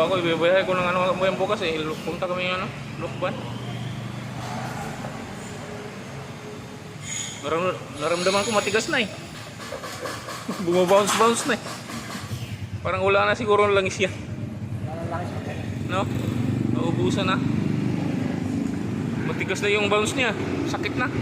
ginagawa ko, ibibiyahe ko ng ano mo yung bukas eh. Punta kami yung ano, Lukban. Naramdaman ko matigas na eh. Bumabounce na eh. Parang wala na siguro ng langis yan. No? Naubusan na. Matigas na yung bounce niya. Sakit na.